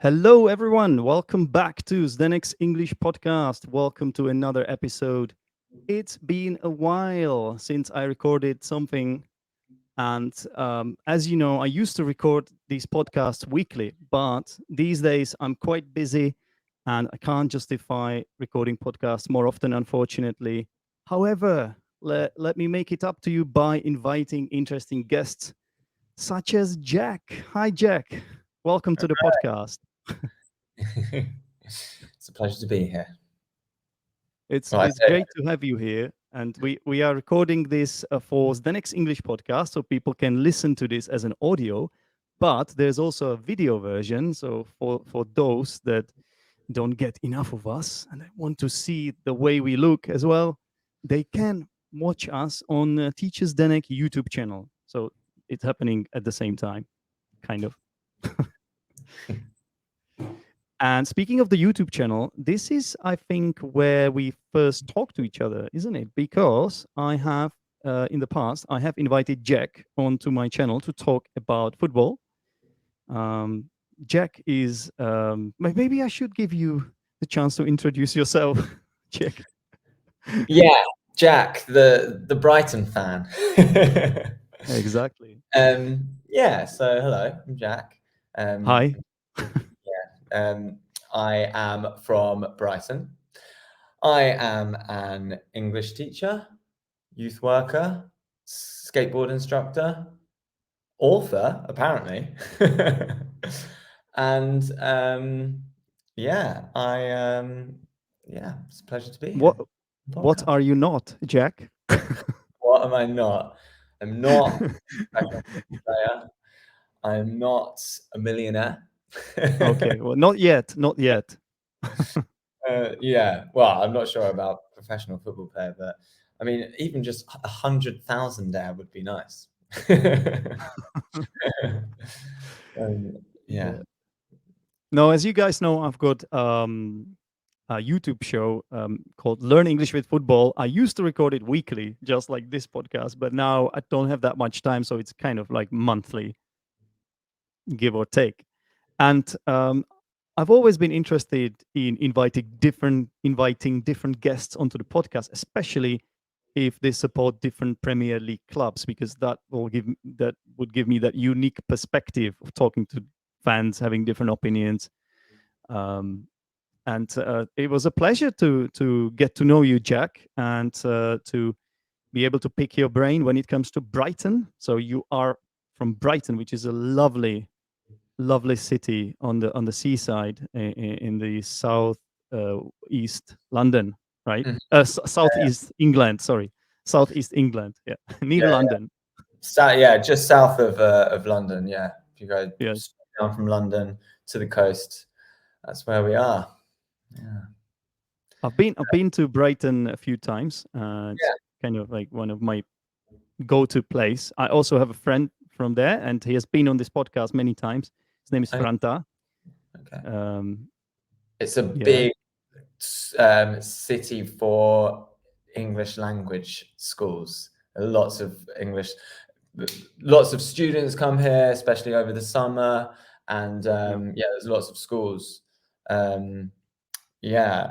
Hello, everyone. Welcome back to Zdenek's English podcast. Welcome to another episode. It's been a while since I recorded something. And as you know, I used to record these podcasts weekly, but these days I'm quite busy and I can't justify recording podcasts more often, unfortunately. However, let me make it up to you by inviting interesting guests such as Jack. Hi, Jack. Welcome to the podcast. It's a pleasure to be here. It's Well, I it's say, great to have you here, and we are recording this for the next English podcast, so people can listen to this as an audio. But there's also a video version, so for those that don't get enough of us and they want to see the way we look as well, they can watch us on Teachers Zdenek YouTube channel. So it's happening at the same time, kind of. And speaking of the YouTube channel, this is, I think, where we first talked to each other, isn't it? Because I have, in the past, I have invited Jack onto my channel to talk about football. Jack is, maybe I should give you the chance to introduce yourself, Jack. yeah, Jack, the Brighton fan. Exactly. Yeah. So hello, I'm Jack. Hi. Um, I am from Brighton. I am an English teacher, youth worker, skateboard instructor, author, apparently, and yeah, it's a pleasure to be What here. what Podcast. are you not, Jack? What am I not? I'm not a professional football player. I'm not a millionaire. Okay, well, not yet, not yet. Yeah, well, I'm not sure about professional football player, but I mean, even just 100,000 there would be nice. um, yeah. Yeah. No, as you guys know, I've got a YouTube show called Learn English with Football. I used to record it weekly, just like this podcast, but now I don't have that much time, so it's kind of like monthly, give or take. And I've always been interested in inviting different guests onto the podcast, especially if they support different Premier League clubs, because that would give me that unique perspective of talking to fans, having different opinions. Um, and it was a pleasure to get to know you, Jack, and to be able to pick your brain when it comes to Brighton. So you are from Brighton, which is a lovely city on the seaside in the south east London, right? Mhm. Southeast England, sorry, southeast England, yeah, near Yeah, London. yeah, just south of London. Yeah, if you go Yes, straight down from London to the coast, that's where we are. Yeah. I've been to Brighton a few times. It's Yeah. kind of like one of my go-to place. I also have a friend from there, and he has been on this podcast many times. His name is I- Franta. Okay. Um, It's a yeah, big city for English language schools. Lots of students come here, especially over the summer, and yeah, yeah, there's lots of schools. Um, yeah,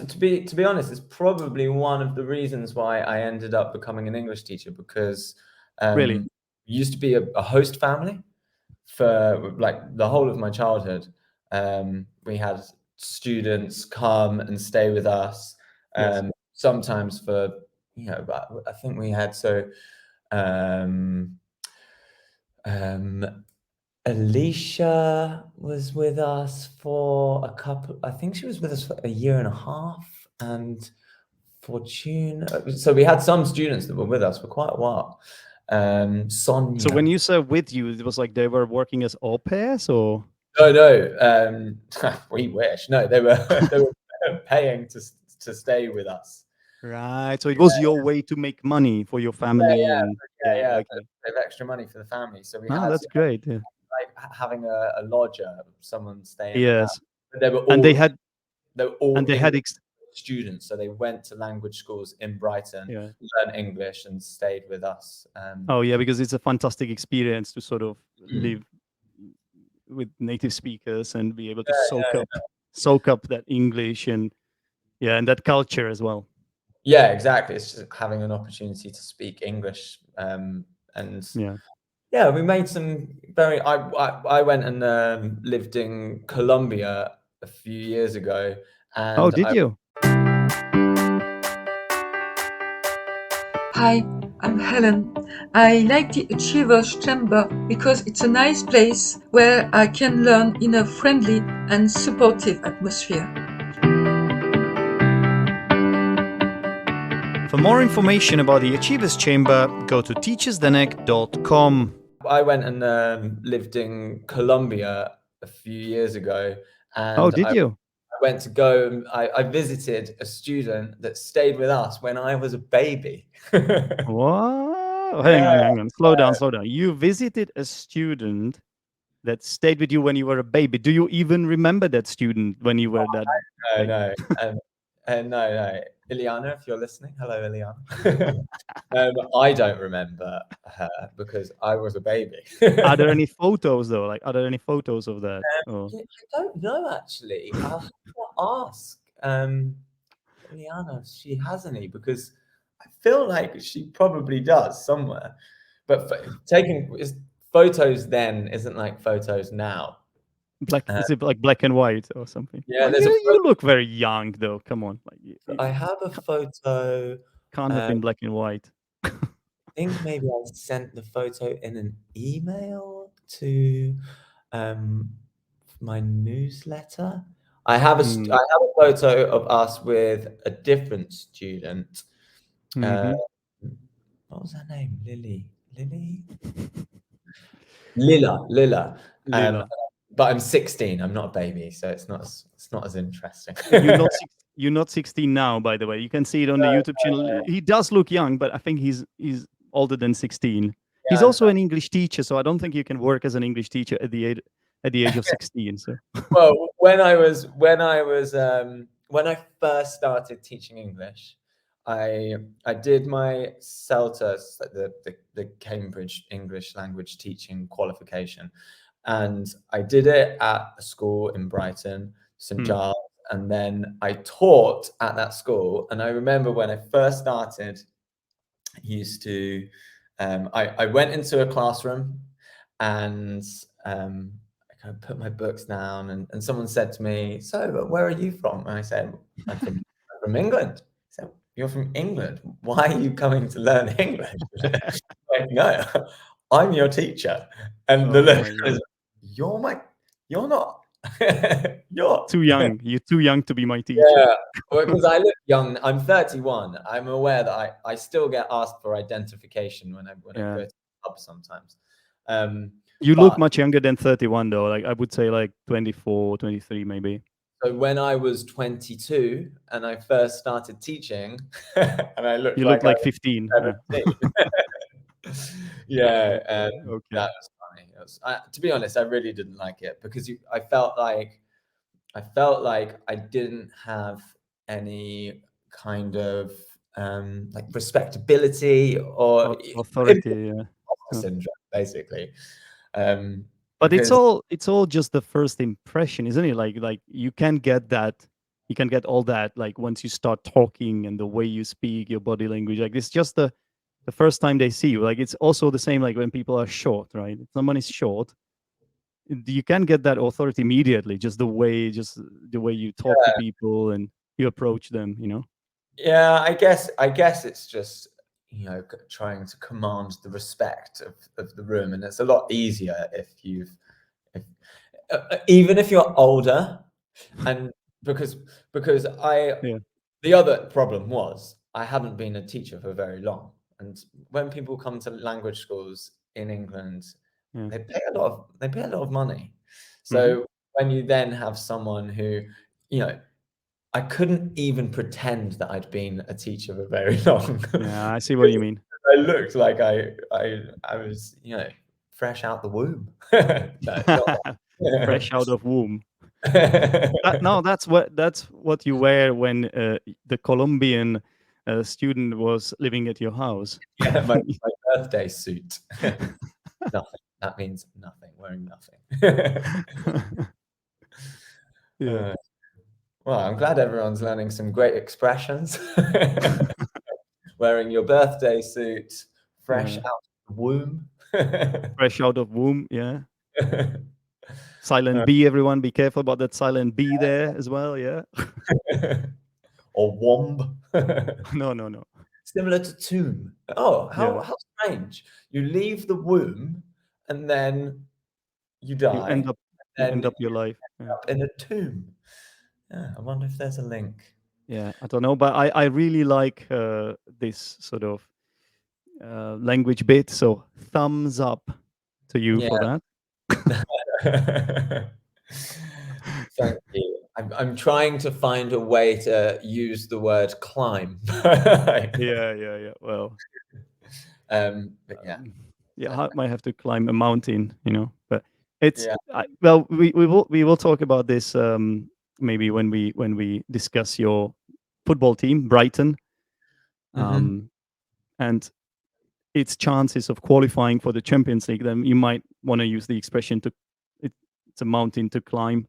to be honest, it's probably one of the reasons why I ended up becoming an English teacher because really, we used to be a host family for like the whole of my childhood. We had students come and stay with us, yes. sometimes for, I think we had um, um, Alicia was with us for I think she was with us for a year and a half, and Fortune. So we had some students that were with us for quite a while. So when Sonia. you said with you, it was like they were working as au pairs, or No, no. We wish. No, they were they were paying to stay with us. right? So it was your way to make money for your Yeah, family, yeah, and yeah, yeah, yeah, yeah. okay. Save extra money for the family. So we Oh, had, that's great. Yeah. like having a lodger, someone stay in the house. Yes, But they were and they all had they were all and they had English students, so they went to language schools in Brighton, yeah. learned English, and stayed with us. Oh yeah, because it's a fantastic experience to sort of Mm. live with native speakers and be able to Yeah, soak up that English and yeah, and that culture as well. yeah, exactly. It's just having an opportunity to speak English, and Yeah. yeah, we made some very. I went and lived in Colombia a few years ago, Oh, and did you? Hi, I'm Helen. I like the Achievers Chamber because it's a nice place where I can learn in a friendly and supportive atmosphere. For more information about the Achievers Chamber, go to teachersdenek.com. I went and lived in Colombia a few years ago, Oh, and did you? I went to go. I visited a student that stayed with us when I was a baby. What? Yeah, Hang on. Slow down, slow down. You visited a student that stayed with you when you were a baby. Do you even remember that student when you were that no, like no, no. Ileana, if you're listening, hello, Ileana. I don't remember her because I was a baby. are there any photos though? Like are there any photos of that? Oh. Yeah, I don't know actually. I'll have to ask Ileana if she has any because I feel like she probably does somewhere. But photos then isn't like photos now. Black Uh, is it like black and white or something? yeah, Well, there's a you photo. look very young though. Come on. Like I it have a photo. can't have Uh, been black and white. think maybe I sent the photo in an email to um, my newsletter. I Mm. have a photo of us with a different student. Uh, Mm-hmm. what was her name? Lily, Lila. Um, Lila. but I'm 16. I'm not a baby, so it's not as interesting. You're not 16 now, by the way. You can see it on the YouTube channel. He does look young, but I think he's older than 16. Yeah, He's also an English teacher, so I don't think you can work as an English teacher at the age of 16. So well, when I first started teaching English, I did my CELTUS, like the Cambridge English Language Teaching qualification, and I did it at a school in Brighton, St hmm. Giles, and then I taught at that school. And I remember when I first started, I used to I went into a classroom and I kind of put my books down and someone said to me, "So, where are you from?" And I said, I'm from England." He said, "You're from England? Why are you coming to learn English?" Like, no, I'm your teacher. And the Oh look my is, god, you're not, you're too young. You're too young to be my teacher. yeah, well, because I look young. I'm 31. I'm aware that I still get asked for identification when I Yeah, go to the pub sometimes. Um, you look but much younger than 31 though. Like I would say like 24, 23 maybe. so when I was 22 and I first started teaching, and I looked You look like I like was 15. Yeah. 17. Yeah, Okay. that Okay. was funny. To be honest, I really didn't like it because I felt like I didn't have any kind of like respectability or Authority. Yeah. imposter Huh. syndrome, basically. But Because it's all just the first impression, isn't it? Like you can get that, you can get all that like once you start talking and the way you speak, your body language. Like it's just the first time they see you. Like it's also the same like when people are short, right? If someone is short, you can get that authority immediately, just the way you talk to people and you approach them, you know? yeah, I guess it's just trying to command the respect of the room, and it's a lot easier if even if you're older, and because because I Yeah. the other problem was I hadn't been a teacher for very long, and when people come to language schools in England, Yeah. they pay a lot of money. Hmm. So when you then have someone who, you know, I couldn't even pretend that I'd been a teacher for very long Yeah, I see what you because mean. I looked like I was, fresh out the womb. No, not Fresh out of womb. that. No, that's what you wear when the Colombian student was living at your house. Yeah, my birthday suit. Nothing. That means nothing, wearing nothing. Yeah. Well, I'm glad everyone's learning some great expressions. Wearing your birthday suit, fresh Yeah. out of the womb. Fresh out of womb. Yeah. Silent B, everyone. Be careful about that silent B there as well. Yeah. Or womb. No, no, no. Similar to tomb. Oh, Yeah. how strange. You leave the womb and then you You die, end up you and end then up your life. you Yeah. up in a tomb. Yeah, I wonder if there's a link. Yeah. I don't know, but I really like this sort of language bit. So thumbs up to you for Yeah. that. Thank you. I'm trying to find a way to use the word climb. Yeah, yeah, yeah. Well, But yeah. yeah, I might have to climb a mountain, but it's Yeah. well, we will talk about this maybe when we discuss your football team, Brighton, Mhm. and its chances of qualifying for the Champions League. Then you might want to use the expression it's a mountain to climb,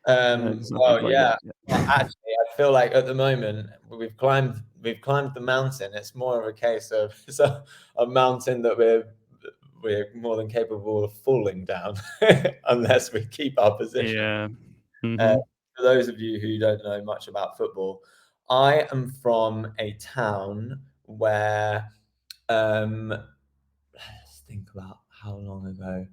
something Well, like yeah. that. Yeah. Well, actually, I feel like at the moment we've climbed the mountain. It's more of a case of it's a mountain that we're more than capable of falling down unless we keep our position. Yeah. Uh, Hmm. for those of you who don't know much about football, I am from a town where let's think about how long ago.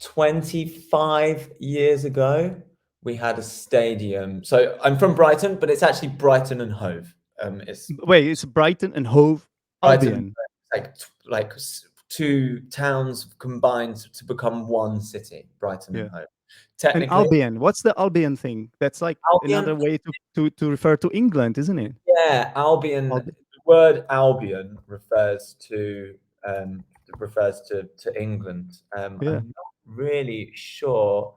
25 years ago, we had a stadium. So I'm from Brighton, but it's actually Brighton and Hove. It's Wait, it's Brighton and Hove Brighton, Albion. two towns combined to become one city, Brighton and Yeah. Hove. And Technically, Albion, what's the Albion thing? That's like Albion, another way to refer to England, isn't it? yeah, Albion. Albi- The word Albion um, refers to England. Yeah. I'm not really sure.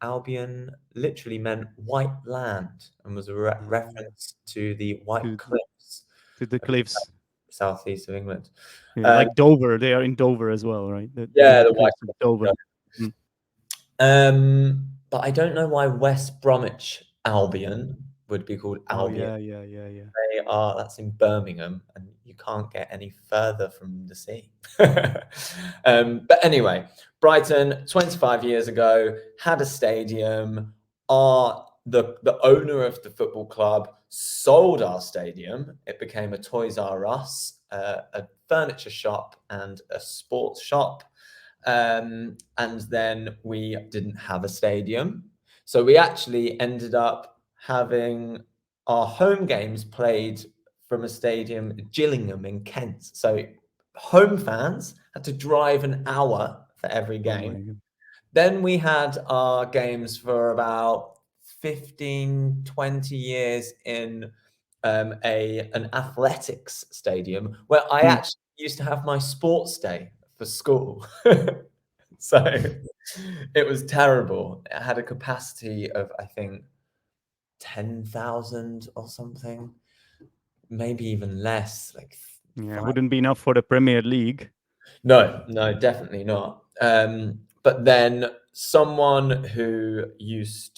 Albion literally meant white land and was a Ah, reference to the White to Cliffs to the of the cliffs. southeast of England. Yeah, Um, like Dover. They are in Dover as well, right? The yeah, the White cliffs of Dover. Mm. But I don't know why West Bromwich Albion would be called Oh Albion. yeah, yeah, yeah, yeah. That's in Birmingham, and you can't get any further from the sea. But anyway, Brighton, 25 years ago, had a stadium. The owner of the football club sold our stadium. It became a Toys R Us, a furniture shop, and a sports shop. And then we didn't have a stadium. So we actually ended up having our home games played from a stadium, Gillingham in Kent. So home fans had to drive an hour for every Oh my game. god. Then we had our games for about 15, 20 years in an athletics stadium where I Mm. actually used to have my sports day for school. So it was terrible. It had a capacity of, I think, 10,000 or something, maybe even less, like Yeah, five. wouldn't be enough for the Premier League. No, no, definitely not. But then someone whose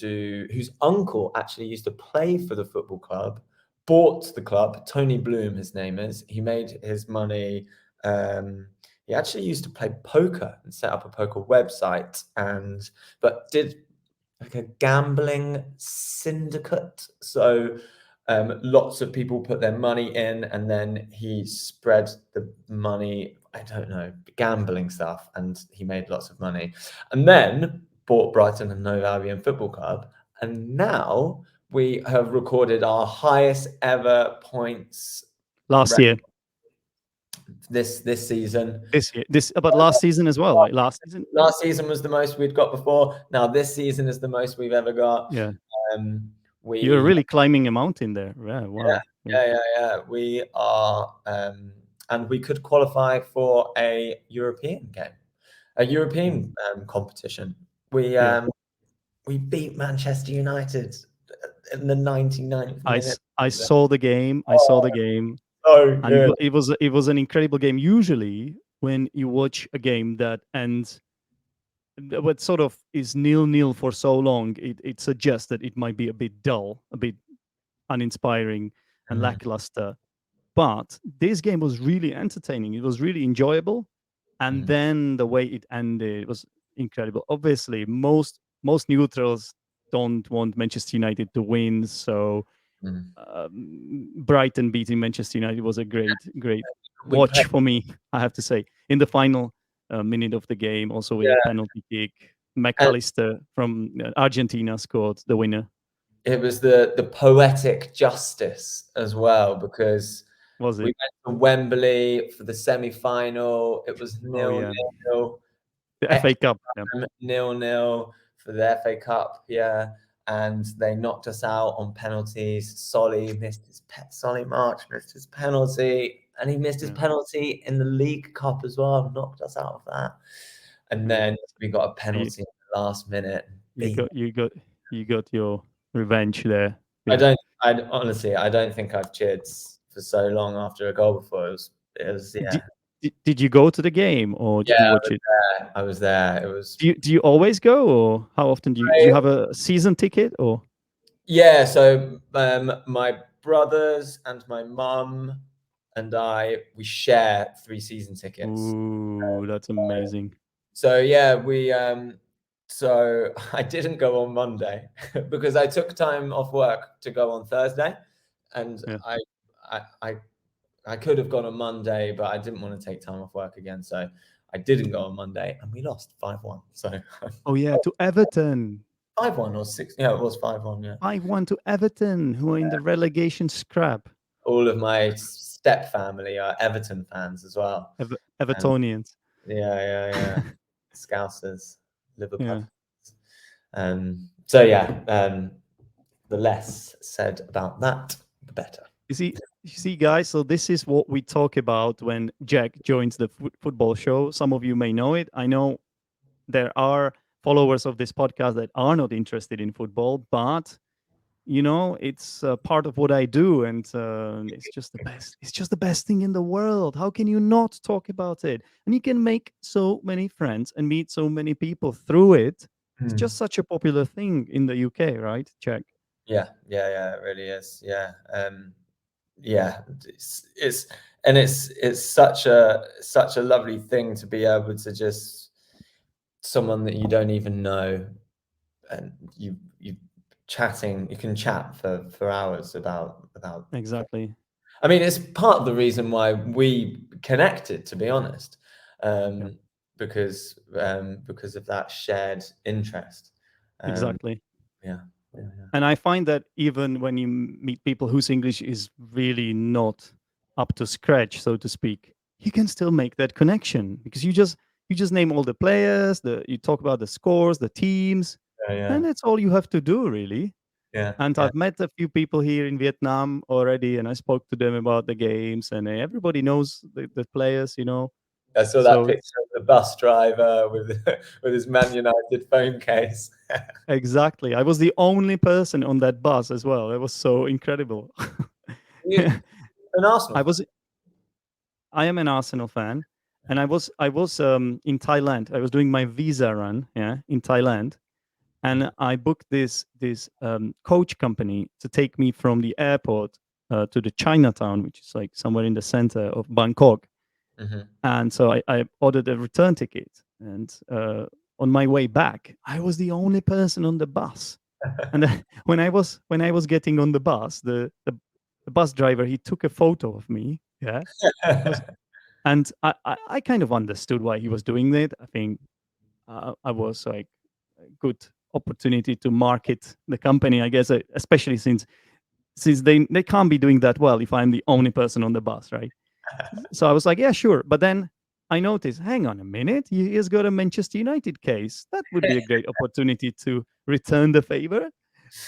uncle actually used to play for the football club, bought the club. Tony Bloom, his name is. He made his money. He actually used to play poker and set up a poker website, but did like a gambling syndicate. So lots of people put their money in, and then he spread the money, I don't know, gambling stuff, and he made lots of money. And then bought Brighton and Hove Albion Football Club, and now we have recorded our highest ever points Last year. this season. But last season as well, right? Last season. Last season was the most we'd got before. Now this season is the most we've ever got. Yeah. You're We really climbing a mountain there. Yeah, wow. Yeah. We are, and we could qualify for a European game, a European competition. Yeah. We beat Manchester United in the 99th minute. I saw the game. I saw Oh, the game, so and good. it was an incredible game. Usually, when you watch a game that ends, what sort of is 0-0 for so long, it suggests that it might be a bit dull, a bit uninspiring and Mhm, lackluster. But this game was really entertaining. It was really enjoyable, and mhm, then the way it ended was incredible. Obviously, most neutrals don't want Manchester United to win, so mhm. Brighton beating Manchester United was a great We watch played, for me. I have to say, in the final minute of the game, also with a yeah, penalty kick, and McAllister from Argentina scored the winner. it was the poetic justice as well, because Was we it? went to Wembley for the semi-final. It was Oh nil yeah, nil. the FA Cup. Yeah. 0-0 for the FA Cup, yeah, and they knocked us out on penalties. Solly March missed his penalty, and he missed his Yeah, penalty in the League Cup as well. Knocked us out of that, and yeah. then we got a So penalty in the last minute. you Beat. got you got you got your revenge there. I Good. don't. I honestly, I don't think I've cheered for so long after a goal before. It was, Did, yeah, did you go to the game or did yeah. you I watch was it? there. I was there. It was. Do you always go, or how often do you have a season ticket or? Yeah, so my brothers and my mum and I, we share 3 season tickets. Ooh, that's amazing. So yeah, so I didn't go on Monday because I took time off work to go on Thursday, and Yeah. I I I could have gone on Monday, but I didn't want to take time off work again, so I didn't go on Monday, and we lost 5-1. So Oh yeah, to Everton. 5-1 or 6, yeah, it was 5-1, yeah. 5-1 to Everton, who are in the relegation scrap. All of my step family are Everton fans as well. Um, Evertonians. yeah. Scousers, Liverpool. Yeah. So yeah, the less said about that, the better. You see, guys. So this is what we talk about when Jack joins the football show. Some of you may know it. I know there are followers of this podcast that are not interested in football, but it's part of what I do, and it's just the best. It's just the best thing in the world. How can you not talk about it? And you can make so many friends and meet so many people through it. It's Hmm. just such a popular thing in the UK, right, Jack? Yeah, it really is. Yeah, it's and it's such a lovely thing to be able to just someone that you don't even know, and you chatting. You can chat for hours about. Exactly. I mean, it's part of the reason why we connected, to be honest, Yeah, um, because of that shared interest. Um, exactly. yeah, yeah, And I find that even when you meet people whose English is really not up to scratch, so to speak, you can still make that connection because you just name all the players, you talk about the scores, the teams, yeah, and yeah, that's all you have to do really. yeah, And yeah. I've met a few people here in Vietnam already, and I spoke to them about the games, and everybody knows the players. I saw that So picture it's of the bus driver with with his Man United phone case. exactly. I was the only person on that bus as well. It was so incredible. You an Arsenal I fan? was I am an Arsenal fan, and I was in Thailand. I was doing my visa run, yeah, in Thailand, and I booked this coach company to take me from the airport to the Chinatown, which is like somewhere in the center of Bangkok. Mhm. And so I ordered a return ticket, and on my way back, I was the only person on the bus. And then when I was getting on the bus, the bus driver, he took a photo of me. Yeah, and I kind of understood why he was doing it. I think I was like a good opportunity to market the company, I guess, especially since they can't be doing that well if I'm the only person on the bus, right? So I was like, yeah, sure. But then I noticed, hang on a minute, he's got a Manchester United case. That would be a great opportunity to return the favor.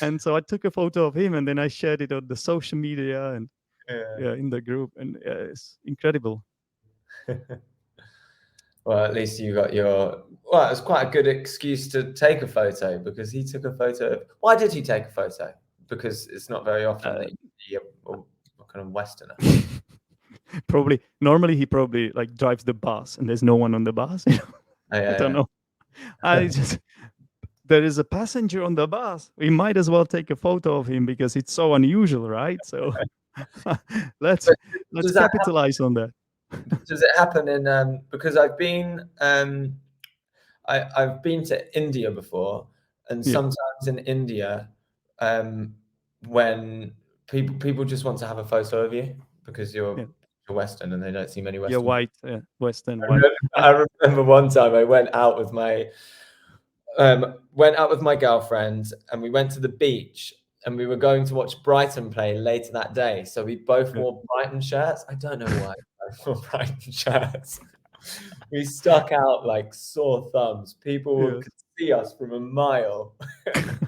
And so I took a photo of him and then I shared it on the social media and Yeah. yeah, in the group, and it's incredible. Well, at least you got your. Well, it's quite a good excuse to take a photo, because he took a photo. Why did he take a photo? Because it's not very often Uh, that you see a kind of Westerner. Probably normally he probably like drives the bus and there's no one on the bus. Oh, I don't yeah, know. I just there is a passenger on the bus. We might as well take a photo of him because it's so unusual, right? So let's But let's does that capitalize on that. does it happen in because I've been to India before, and Yeah, sometimes in India, um, when people just want to have a photo of you because yeah. you're Western and they don't see many You're Western people. white, Western white. I And remember one time I went out with my girlfriend and we went to the beach and we were going to watch Brighton play later that day. So we both yeah, wore Brighton shirts. I don't know why we both wore Brighton shirts. We stuck out like sore thumbs. People yes. could see us from a mile and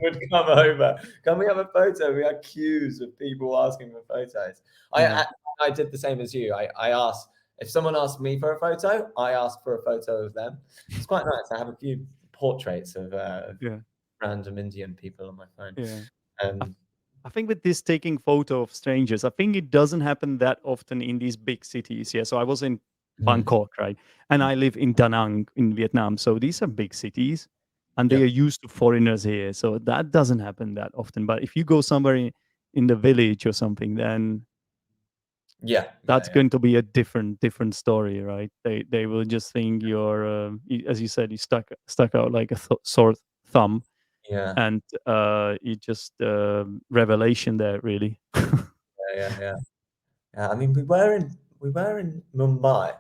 would come over. Can we have a photo? We had queues of people asking for photos. I Yeah, I, I did the same as you. I asked if someone asked me for a photo, I asked for a photo of them. It's quite nice. I have a few portraits of yeah, random Indian people on my phone. yeah. I, Um, I think with this taking photo of strangers, I think it doesn't happen that often in these big cities. Yeah. So I was in mm, Bangkok, right? And I live in Da Nang in Vietnam. So these are big cities and yeah, they are used to foreigners here. So that doesn't happen that often. But if you go somewhere in the village or something, then yeah, that's yeah, going to be a different story, right? They will just think you're, as you said, you stuck out like a sore thumb, yeah, and you just revelation there, really. yeah. Yeah, I mean, we were in Mumbai.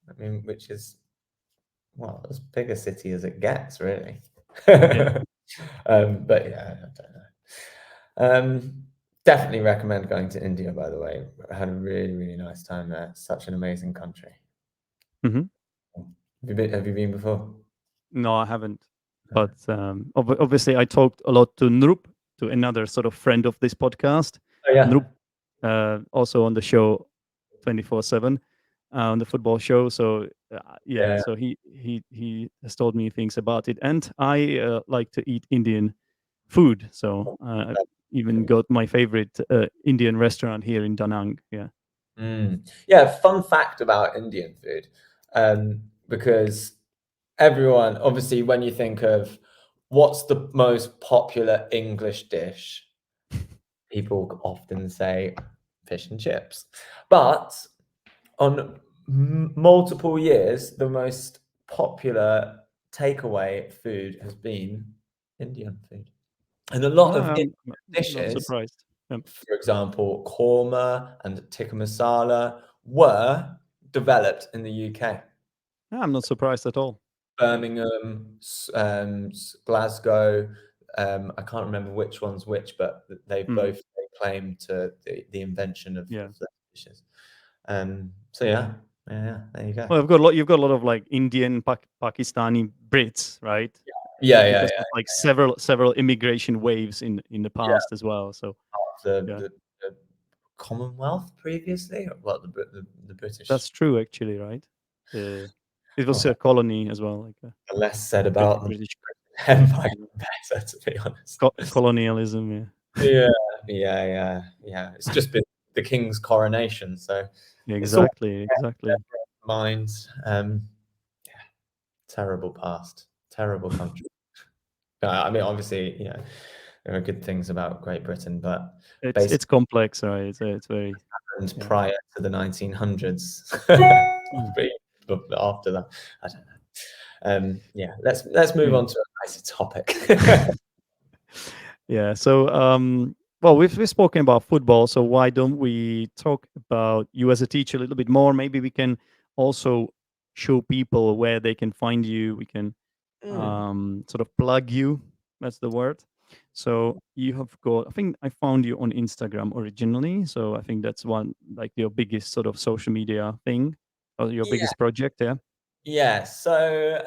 I mean, which is well as big a city as it gets, really. Yeah. But yeah, I don't know. Definitely recommend going to India. By the way, I had a really nice time there. Such an amazing country. Hmm. Have you been before? No, I haven't. No. But obviously, I talked a lot to Nrup, to another sort of friend of this podcast. Oh yeah, Nrup, also on the show 24/7, on the football show. So yeah, yeah. so he has told me things about it, and I like to eat Indian food. So I even got my favorite Indian restaurant here in Da Nang. Yeah. Yeah, fun fact about Indian food, because everyone, obviously, when you think of what's the most popular English dish, people often say fish and chips. But on multiple years, the most popular takeaway food has been Indian food. And a lot No, of Indian I'm not dishes, surprised. for example, korma and tikka masala, were developed in the UK. Yeah, I'm not surprised at all. Yeah. Birmingham, Glasgow. I can't remember which one's which, but they Mm, both lay claim to the invention yeah. of the dishes. So yeah, there you go. Well, you've got a lot of like Indian, Pakistani Brits, right? Yeah, yeah, Because yeah. of like several immigration waves in the Yeah, past as well. So the yeah, the, the Commonwealth previously, or well, the British. that's true actually, right? Uh, it was Oh, a colony as well, like a the less said about them, British Empire, yeah. the better, to be honest. Colonialism. Yeah, Yeah, yeah. It's just been the king's coronation, so yeah, it's all exactly, exactly. minds. Yeah, terrible past, terrible country. I mean, obviously, there are good things about Great Britain, but It's basically complex, right? It's very yeah. prior to the 1900s, Mm. but after that, I don't know. Yeah, let's move Yeah. on to a nicer topic. Yeah. So, well, we've spoken about football. So why don't we talk about you as a teacher a little bit more? Maybe we can also show people where they can find you. We can Mm, sort of plug you. That's the word. So you have got. I think I found you on Instagram originally. So I think that's one like your biggest sort of social media thing, or your yeah. biggest project. Yeah. Yeah, so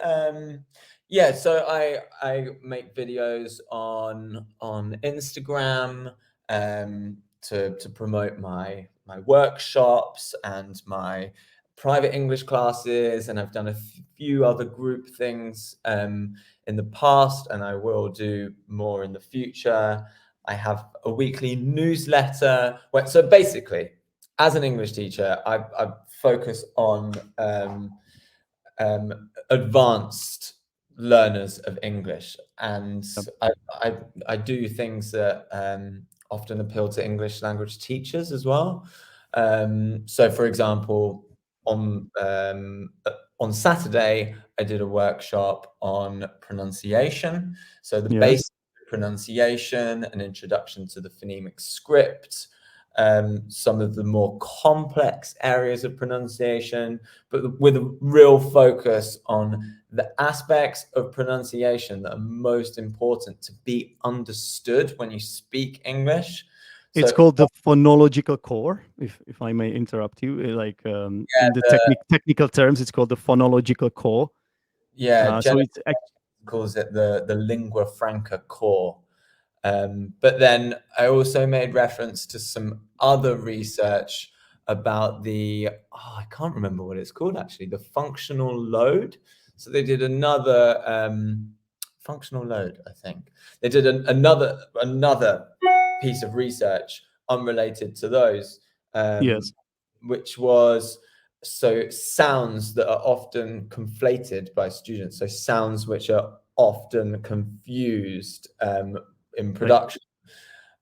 I make videos on Instagram to promote my workshops and my private English classes, and I've done a few other group things in the past, and I will do more in the future. I have a weekly newsletter. So basically, as an English teacher, I focus on advanced learners of English, and Yep. I do things that often appeal to English language teachers as well. So, for example, on Saturday, I did a workshop on pronunciation. So the Yes. basic pronunciation, an introduction to the phonemic script, some of the more complex areas of pronunciation, but with a real focus on the aspects of pronunciation that are most important to be understood when you speak English. It's So, called the phonological core, if I may interrupt you. Like yeah, in the technical terms, it's called the phonological core. So Jennifer it's calls it the lingua franca core. But then I also made reference to some other research about I can't remember what it's called actually, the functional load. So they did another functional load, I think. They did another piece of research unrelated to those, yes, which was sounds that are often conflated by students. So sounds which are often confused in like production.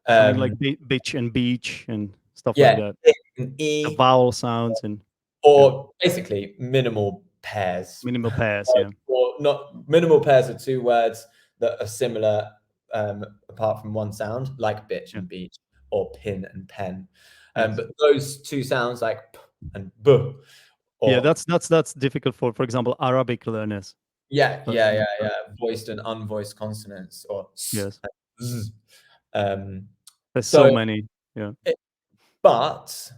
something like Um, bitch and beach and stuff like yeah, that. an The E, vowel sounds and yeah, or basically minimal pairs. minimal pairs. Yeah, Or not minimal pairs of two words that are similar apart from one sound, like bitch yeah, and beach, or pin and pen. yes, But those two sounds like p and b, yeah. or That's difficult for example, Arabic learners. voiced and unvoiced consonants, or s Yes, and z. Um, there's so so, many. Yeah. but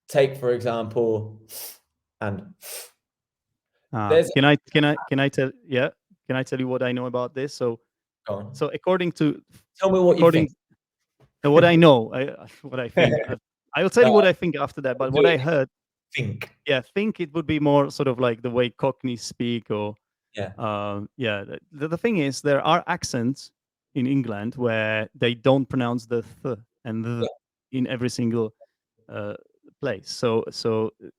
take for example, and there's Can I tell? Yeah, can I tell you what I know about this? So go on. according to Tell me what you according think. what I know, what I think. I'll tell you No, what I think after that. I'm But what I doing heard, think. yeah, think it would be more sort of like the way Cockneys speak, or Yeah. yeah. The thing is, there are accents in England where they don't pronounce the th and Yeah. the in every single uh, place. So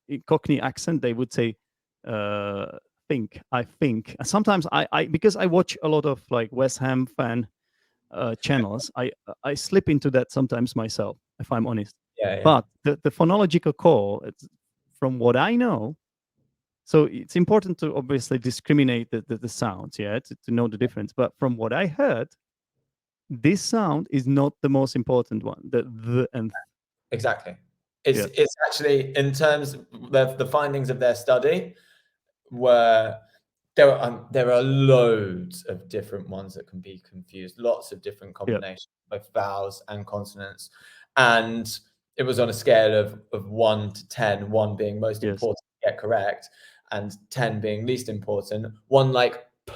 in Cockney accent, they would say uh, think. I think. And sometimes I because I watch a lot of like West Ham fan channels, I slip into that sometimes myself, if I'm honest. Yeah, yeah. But the phonological core, it's, from what I know, so it's important to obviously discriminate the sounds, yeah, to know the difference. But from what I heard, this sound is not the most important one. The and Exactly. yeah, It's actually, in terms of the findings of their study, were there are loads of different ones that can be confused, lots of different yeah, combinations of vowels and consonants, and it was on a scale of 1 to 10, 1 being most yes, important to get correct, and 10 being least important. One like p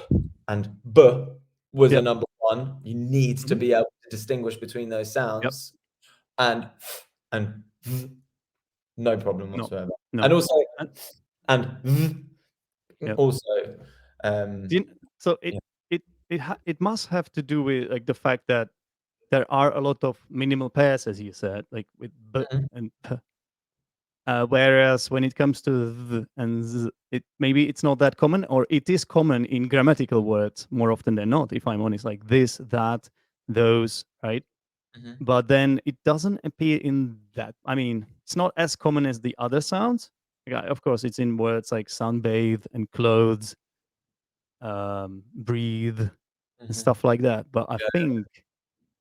and b was a yep, number 1. You need to mhm, be able to distinguish between those yep, sounds, and f and v, no problem no, whatsoever. And no, also, and and v, yep. also, um, So yeah. it must have to do with like the fact that there are a lot of minimal pairs, as you said, like with b Mhm. and p. Whereas when it comes to th and z, it maybe it's not that common, or it is common in grammatical words more often than not. If I'm honest, like this, that, those, right? Mhm. But then it doesn't appear in that. I mean, it's not as common as the other sounds. Yeah, of course, it's in words like sunbathe and clothes, breathe, and Mhm. stuff like that. But Yeah.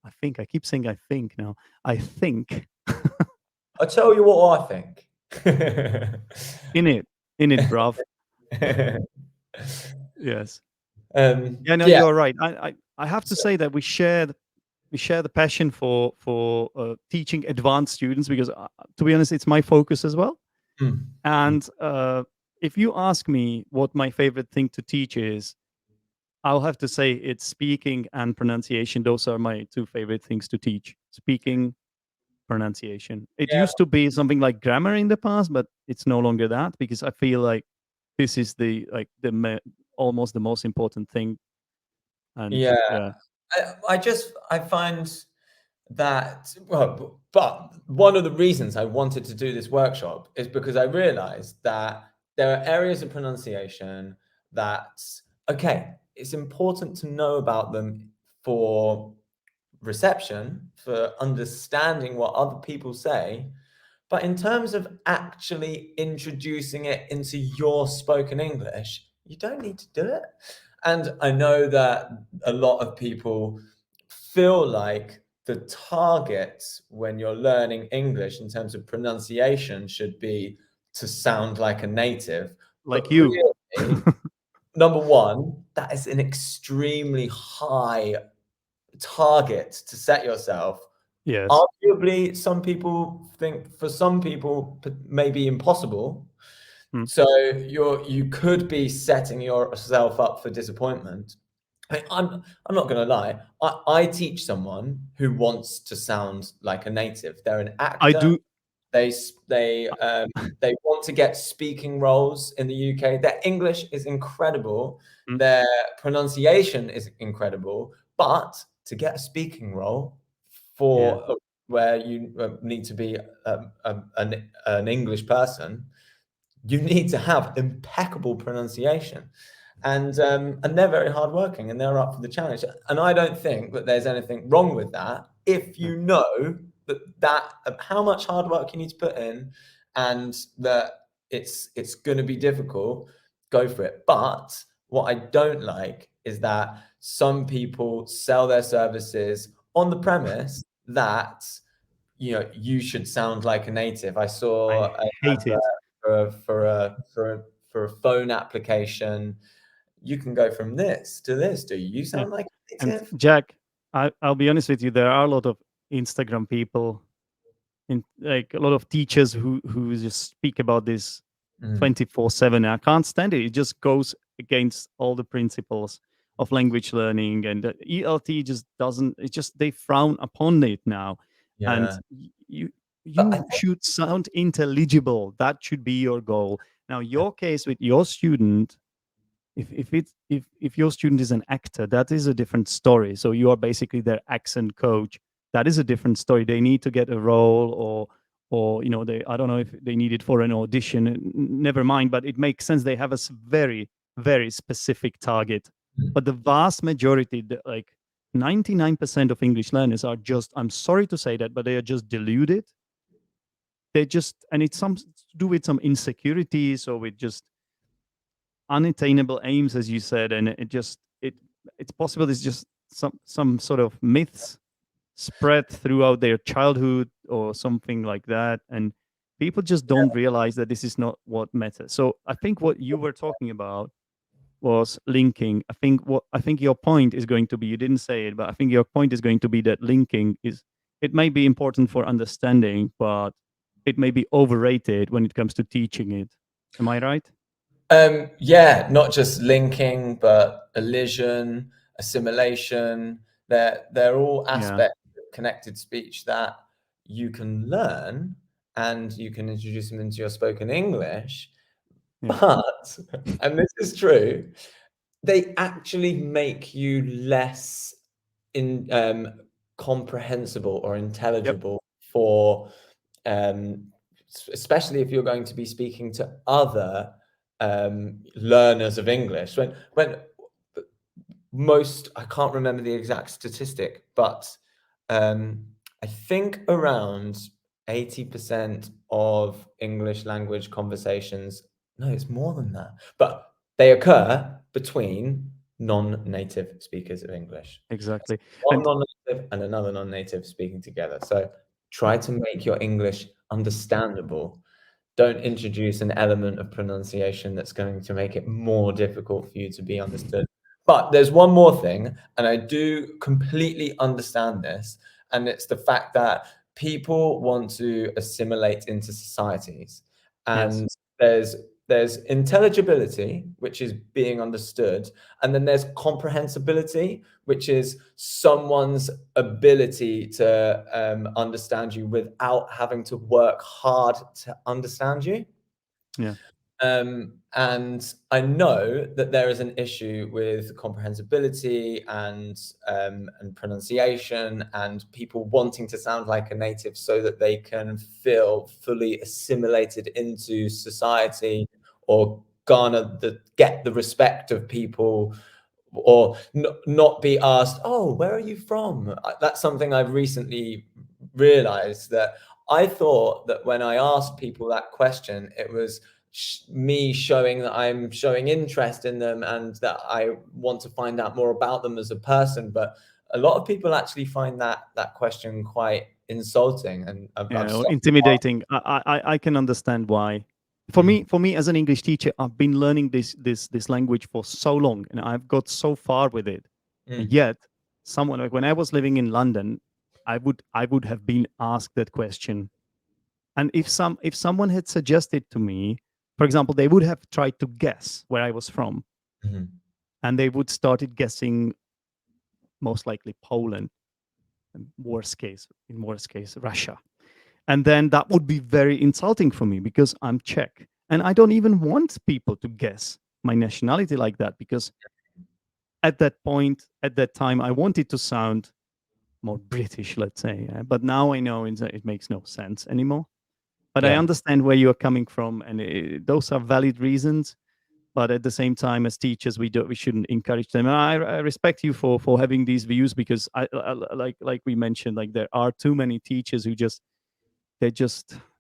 I think I keep saying I think now. I think I'll tell you what I think. in it, in it, bruv. Yes. Yeah, no, Yeah, you are right. I have to so say that we share the passion for teaching advanced students because, to be honest, it's my focus as well. mm, mm, And if you ask me what my favorite thing to teach is, I'll have to say it's speaking and pronunciation. Those are my two favorite things to teach. Speaking, pronunciation. It yeah, used to be something like grammar in the past, but it's no longer that because I feel like this is the like almost the most important thing. And yeah. yeah, I find that, well, but one of the reasons I wanted to do this workshop is because I realized that there are areas of pronunciation that, okay, it's important to know about them for reception, for understanding what other people say. But in terms of actually introducing it into your spoken English, you don't need to do it. And I know that a lot of people feel like the target when you're learning English in terms of pronunciation should be to sound like a native. But Like you. really, number one, that is an extremely high target to set yourself. Yes. Arguably, some people think for some people maybe impossible. Mm. So you could be setting yourself up for disappointment. I'm not going to lie. I teach someone who wants to sound like a native. They're an I actor. do. They they want to get speaking roles in the UK. Their English is incredible. Mm. Their pronunciation is incredible. But to get a speaking role Yeah. for where you need to be an English person, you need to have impeccable pronunciation. And they're very hardworking and they're up for the challenge. And I don't think that there's anything wrong with that if Yeah. you know that how much hard work you need to put in, and that it's going to be difficult. Go for it. But what I don't like is that some people sell their services on the premise that you should sound like a native. I saw I an hate advert it. for a phone application. You can go from this to this. Do you Yeah. sound like a And native? Jack, I'll be honest with you. There are a lot of Instagram people, in like a lot of teachers who just speak about this Mm, 24/7. I can't stand it. It just goes against all the principles of language learning, and ELT just doesn't. It just they frown upon it now, and yeah. you But I you should sound intelligible. That should be your goal. Now, your case with your student, if your student is an actor, that is a different story. So you are basically their accent coach. That is a different story. They need to get a role, or they, I don't know if they need it for an audition. Never mind, but it makes sense. They have a very, very specific target. But the vast majority, like 99% of English learners are just, I'm sorry to say that, but they are just deluded. They just, and it's some to do with some insecurities or with just unattainable aims, as you said, and it's possible it's just some sort of myths spread throughout their childhood or something like that, and people just don't realize that this is not what matters. So I think what you were talking about was linking. I think your point is going to be, you didn't say it, but I think your point is going to be that linking is, it may be important for understanding, but it may be overrated when it comes to teaching it. Am I right? Yeah, not just linking, but elision, assimilation. They're all Yeah. aspects of connected speech that you can learn and you can introduce them into your spoken English. Yeah. But, and this is true, they actually make you less in comprehensible or Yep. intelligible for especially if you're going to be speaking to other learners of English. When most, I can't remember the exact statistic, but I think around 80% of English language conversations, no, it's more than that, but they occur between non-native speakers of English. Exactly. One And non-native and another non-native speaking together. So try to make your English understandable. Don't introduce an element of pronunciation that's going to make it more difficult for you to be understood. But there's one more thing, and I do completely understand this, and it's the fact that people want to assimilate into societies, yes. and there's intelligibility, which is being understood, and then there's comprehensibility, which is someone's ability to understand you without having to work hard to understand you. Yeah. And I know that there is an issue with comprehensibility and pronunciation and people wanting to sound like a native so that they can feel fully assimilated into society or get the respect of people or not be asked, oh, where are you from? That's something I've recently realized, that I thought that when I asked people that question, it was me showing that I'm showing interest in them and that I want to find out more about them as a person. But a lot of people actually find that question quite insulting, and I've Or stopped. intimidating. I can understand why. For me as an English teacher, I've been learning this language for so long, and I've got so far with it. And yet, someone like when I was living in London, I would have been asked that question. And if someone had suggested to me, for example, they would have tried to guess where I was from, and they would started guessing most likely Poland, and in worst case, Russia. And then that would be very insulting for me because I'm Czech. And I don't even want people to guess my nationality like that, because at that point, at that time, I wanted to sound more British, let's say. But now I know it makes no sense anymore. But I understand where you're coming from, and those are valid reasons. But at the same time, as teachers, we shouldn't encourage them. And I respect you for having these views, because I like we mentioned, like there are too many teachers who just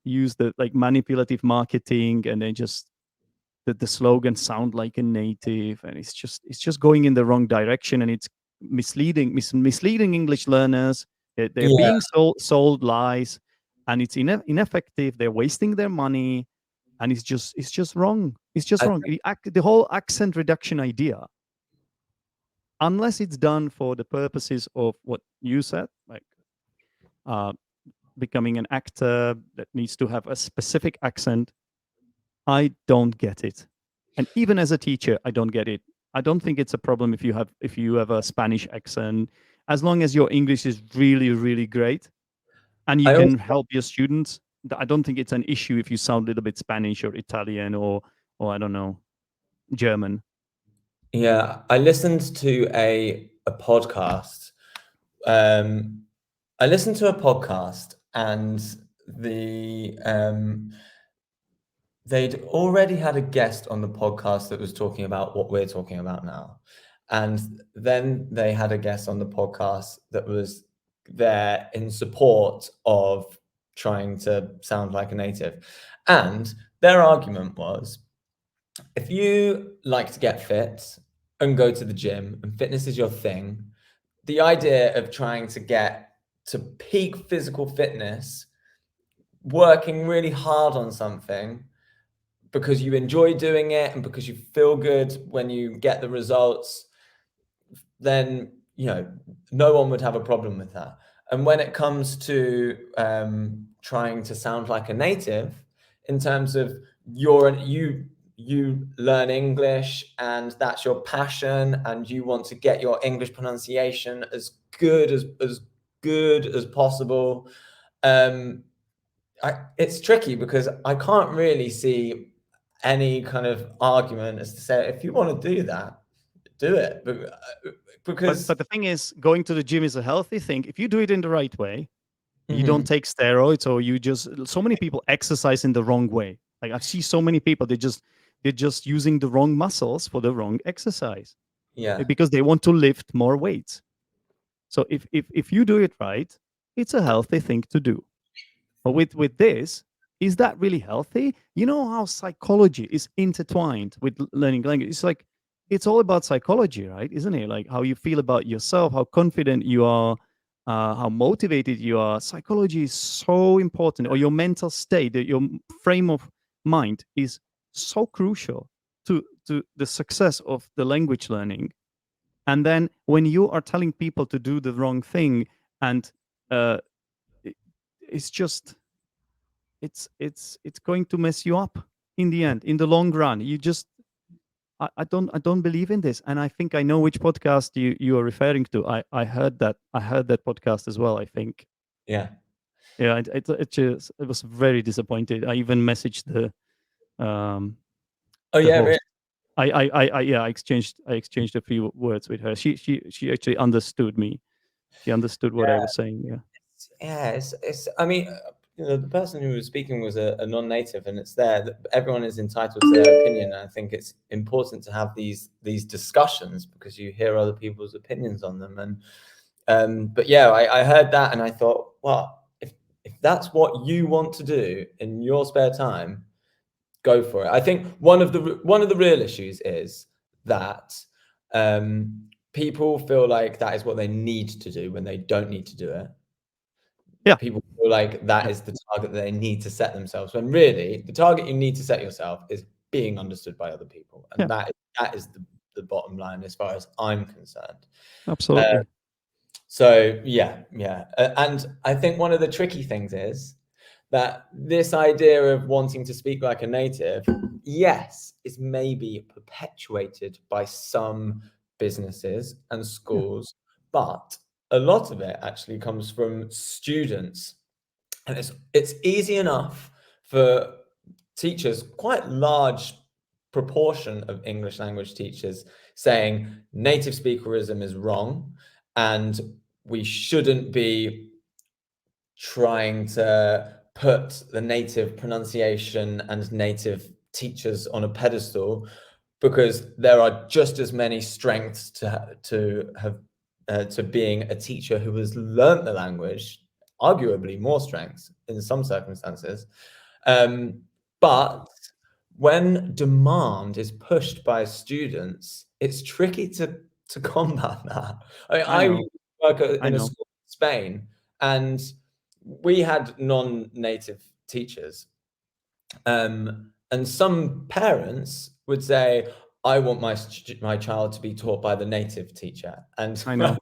use the like manipulative marketing, and they just the slogan sound like a native, and it's just going in the wrong direction, and it's misleading English learners. They're Yeah, being sold lies, and it's ineffective. They're wasting their money, and it's just wrong. It's just I, wrong. The whole accent reduction idea, unless it's done for the purposes of what you said, like uh, becoming an actor that needs to have a specific accent, I don't get it. And even as a teacher, I don't get it. I don't think it's a problem if you have a Spanish accent, as long as your English is really, really great and you I also, can help your students. I don't think it's an issue if you sound a little bit Spanish or Italian or I don't know, German. yeah, I listened to a podcast. Um, I listened to a podcast, and they'd already had a guest on the podcast that was talking about what we're talking about now. And then they had a guest on the podcast that was there in support of trying to sound like a native. And their argument was, if you like to get fit and go to the gym and fitness is your thing, the idea of trying to get to peak physical fitness, working really hard on something because you enjoy doing it and because you feel good when you get the results, then no one would have a problem with that. And when it comes to trying to sound like a native, in terms of you learn English and that's your passion and you want to get your English pronunciation as good as possible, it's tricky because I can't really see any kind of argument as to say, if you want to do that, do it. Because But the thing is, going to the gym is a healthy thing if you do it in the right way. You don't Mhm. take steroids, or you just so many people exercise in the wrong way. Like I see so many people, they're just using the wrong muscles for the wrong exercise Yeah, because they want to lift more weights. So if you do it right, it's a healthy thing to do. But with this, is that really healthy? You know how psychology is intertwined with learning language. It's like it's all about psychology, right? Isn't it? Like how you feel about yourself, how confident you are, how motivated you are. Psychology is so important, or your mental state, your frame of mind is so crucial to the success of the language learning. And then when you are telling people to do the wrong thing, and uh, it, it's just it's going to mess you up in the end, in the long run. You just I don't believe in this, and I think I know which podcast you are referring to. I heard that podcast as well, I think. yeah. Yeah, it was very disappointed. I even messaged the Oh the yeah, really? host. I exchanged a few words with her. She actually understood me. She understood what I was saying. Yeah. Yeah, it's. I mean, the person who was speaking was a non-native, and it's there that everyone is entitled to their opinion. And I think it's important to have these discussions because you hear other people's opinions on them. And but yeah, I heard that, and I thought, well, if that's what you want to do in your spare time, go for it. I think one of the real issues is that people feel like that is what they need to do when they don't need to do it. Yeah. People feel like that Yeah. is the target that they need to set themselves, when really the target you need to set yourself is being understood by other people, and Yeah. that is the bottom line as far as I'm concerned. Absolutely. So yeah, and I think one of the tricky things is that this idea of wanting to speak like a native, yes, is maybe perpetuated by some businesses and schools, but a lot of it actually comes from students. And it's easy enough for teachers, quite large proportion of English language teachers, saying native speakerism is wrong and we shouldn't be trying to put the native pronunciation and native teachers on a pedestal, because there are just as many strengths to being a teacher who has learnt the language, arguably more strengths in some circumstances. But when demand is pushed by students, it's tricky to combat that. I know. work I in a know. school in Spain, and we had non-native teachers. And some parents would say, I want my child to be taught by the native teacher. And I know.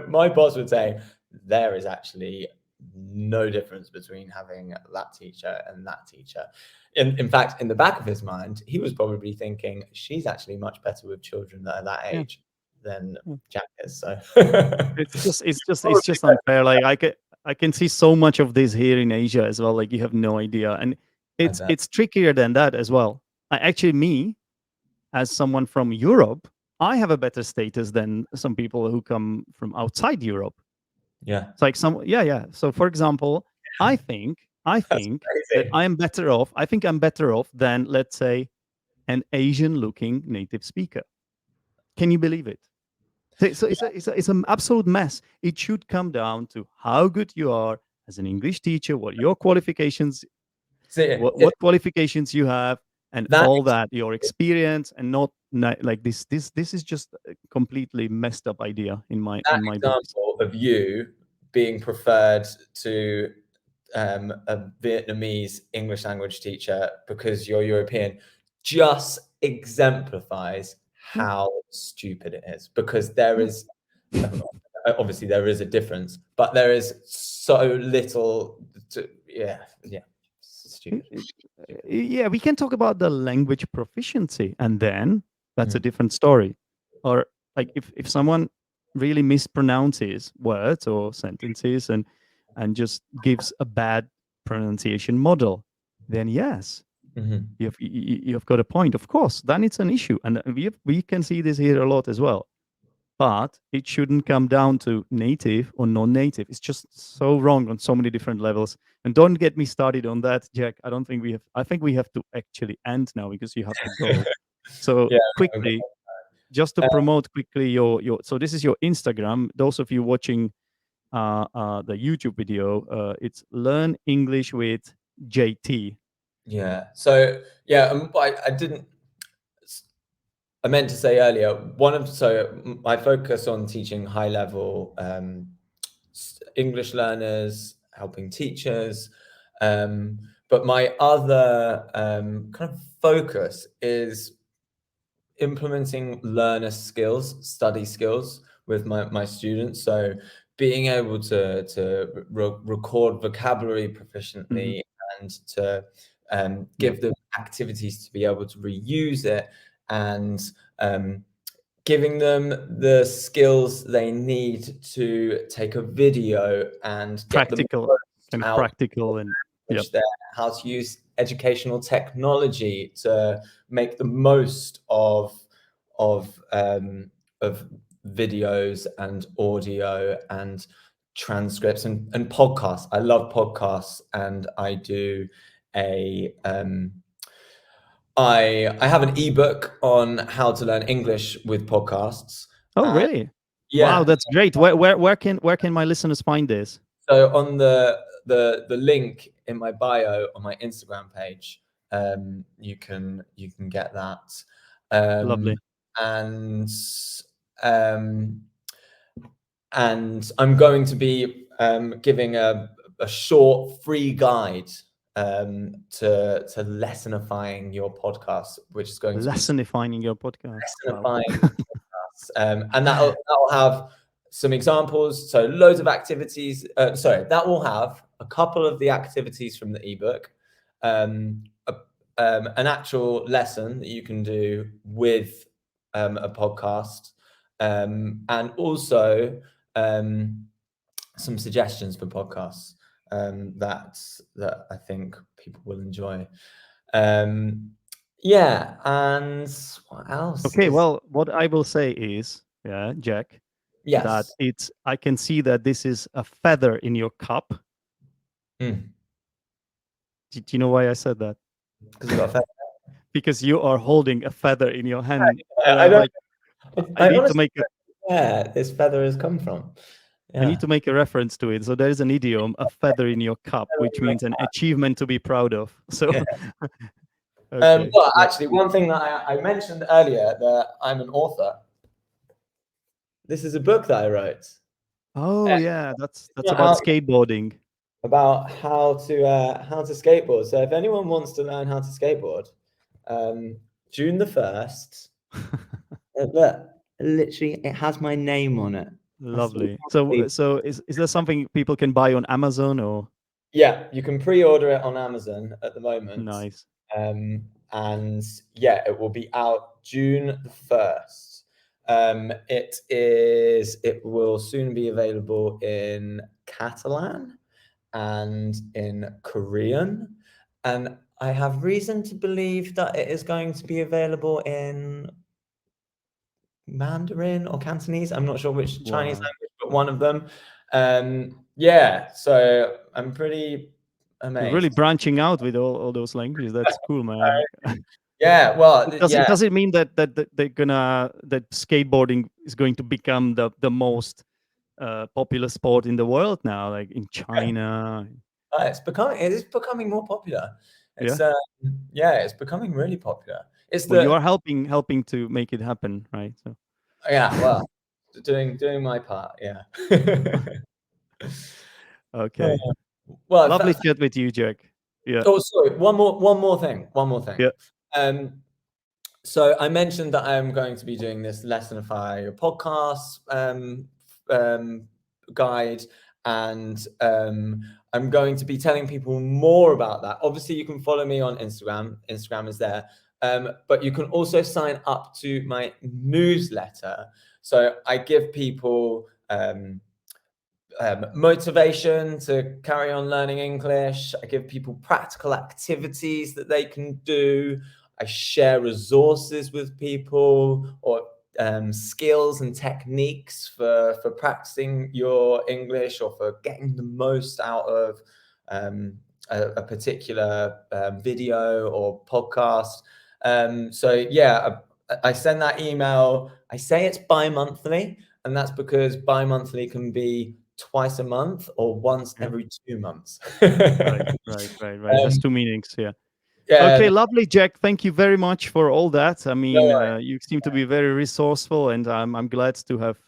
my boss would say, there is actually no difference between having that teacher and that teacher. In fact, in the back of his mind, he was probably thinking, she's actually much better with children that are that Yeah. age than Yeah. Jack is. So It's just unfair. Like I can see so much of this here in Asia as well. Like you have no idea, and it's trickier than that as well. Me, as someone from Europe, I have a better status than some people who come from outside Europe. yeah, It's like yeah. So for example, I think that's that crazy. I am better off. I think I'm better off than, let's say, an Asian-looking native speaker. Can you believe it? So it's an absolute mess. It should come down to how good you are as an English teacher, what your qualifications, See, what qualifications you have, and that all that, your experience, and not like this. This is just a completely messed up idea in that my books. example of you being preferred to a Vietnamese English language teacher because you're European just exemplifies Yeah, how stupid it is, because there yeah. is obviously there is a difference, but there is so little stupid. Yeah, we can talk about the language proficiency, and then that's a Mm, different story. Or like if someone really mispronounces words or sentences and just gives a bad pronunciation model, then yes, mhm, you've got a point. Of course, then it's an issue, and we can see this here a lot as well. But it shouldn't come down to native or non-native. It's just so wrong on so many different levels. And don't get me started on that, Jack. I don't think we have. I think we have to actually end now because you have to go. So yeah, quickly, just to promote quickly your. So this is your Instagram. Those of you watching the YouTube video, it's Learn English with JT. yeah. So yeah, I didn't. I meant to say earlier, I focus on teaching high level English learners, helping teachers, but my other kind of focus is implementing learner skills, study skills with my students. So being able to record vocabulary Hmm. proficiently and to Yeah, give them activities to be able to reuse it, and giving them the skills they need to take a video and get the practical, most kind of out practical, and yeah, there, how to use educational technology to make the most of videos and audio and transcripts and podcasts. I love podcasts, and I do a I have an ebook on how to learn English with podcasts. Oh, really? Wow, Yeah, that's great. Where can my listeners find this? so on the link in my bio on my Instagram page, you can get that, Lovely. and um, and I'm going to be giving a short free guide to lessonifying your podcast, which is going to be Lessonifying your podcast. Wow. lessonifying and that'll have some examples, so loads of activities. That will have a couple of the activities from the ebook, um, a, an actual lesson that you can do with a podcast, and also some suggestions for podcasts that I think people will enjoy. Yeah, and what else? Okay, well, what I will say is, yeah, Jack, that Yes. I can see that this is a feather in your cup. Mm. Do you know why I said that? Because I've got a feather. Because you are holding a feather in your hand, and I I'm don't. like, I need to Honestly make don't know where this feather has come from. I need Yeah. to make a reference to it. So there is an idiom, a feather in your cup, which means an achievement to be proud of. So, Yeah. okay. Well, Yeah. actually, one thing that I mentioned earlier, that I'm an author. This is a book that I wrote. Oh, yeah, that's Not about out skateboarding. about how to skateboard. So if anyone wants to learn how to skateboard, June the 1st. Look, literally, it has my name on it. Lovely. So is there something people can buy on Amazon or? Yeah, you can pre-order it on Amazon at the moment. Nice. And yeah, it will be out June the 1st. It will soon be available in Catalan and in Korean. And I have reason to believe that it is going to be available in Mandarin or Cantonese. I'm not sure which Chinese Wow. language, but one of them. Yeah, so I'm pretty You're really amazed. branching out with all those languages. That's cool, man. Yeah, well, yeah, Does it mean that that skateboarding is going to become the most popular sport in the world now, like in China? it is becoming more popular. Yeah. It's yeah, it's becoming really popular. It's Well, you the are helping to make it happen, right? So yeah, well, doing my part, yeah. okay. Well, Lovely chat with you, Jack. Yeah. oh, sorry, one more thing. Yeah. Um, So I mentioned that I'm going to be doing this Lessonify your podcast guide, and I'm going to be telling people more about that. Obviously, you can follow me on Instagram. Instagram is there. But you can also sign up to my newsletter. So I give people motivation to carry on learning English. I give people practical activities that they can do. I share resources with people, or skills and techniques for practicing your English, or for getting the most out of a particular video or podcast. So yeah, I send that email. I say it's bi-monthly, and that's because bi-monthly can be twice a month or once Yeah. every 2 months. Right. Has two meanings. Yeah. Yeah, Okay, lovely, Jack. Thank you very much for all that. I no mean, worries. you seem to be very resourceful, and I'm glad to have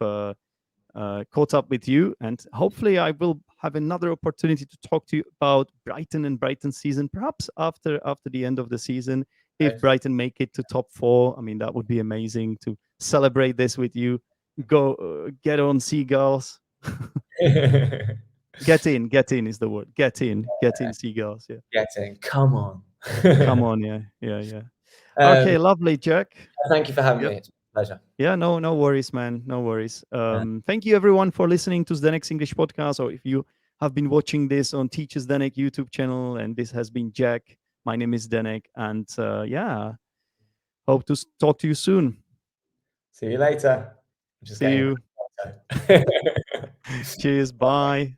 caught up with you. And hopefully, I will have another opportunity to talk to you about Brighton and Brighton season, perhaps after the end of the season. If Brighton make it to top four, I mean, that would be amazing to celebrate this with you. Go get on, Seagulls. Get in is the word. Get in, Seagulls. Yeah. Getting, come on. Come on, yeah. Okay, lovely, Jack. Thank you for having Yep. me. It's a pleasure. Yeah, no worries, man. No worries. Thank you everyone for listening to Zdenek's English podcast. Or if you have been watching this on Teachers Zdenek YouTube channel, and this has been Jack My name is Zdenek, and yeah, hope to talk to you soon. See you later. I'm just See getting you. a photo. Cheers. Bye.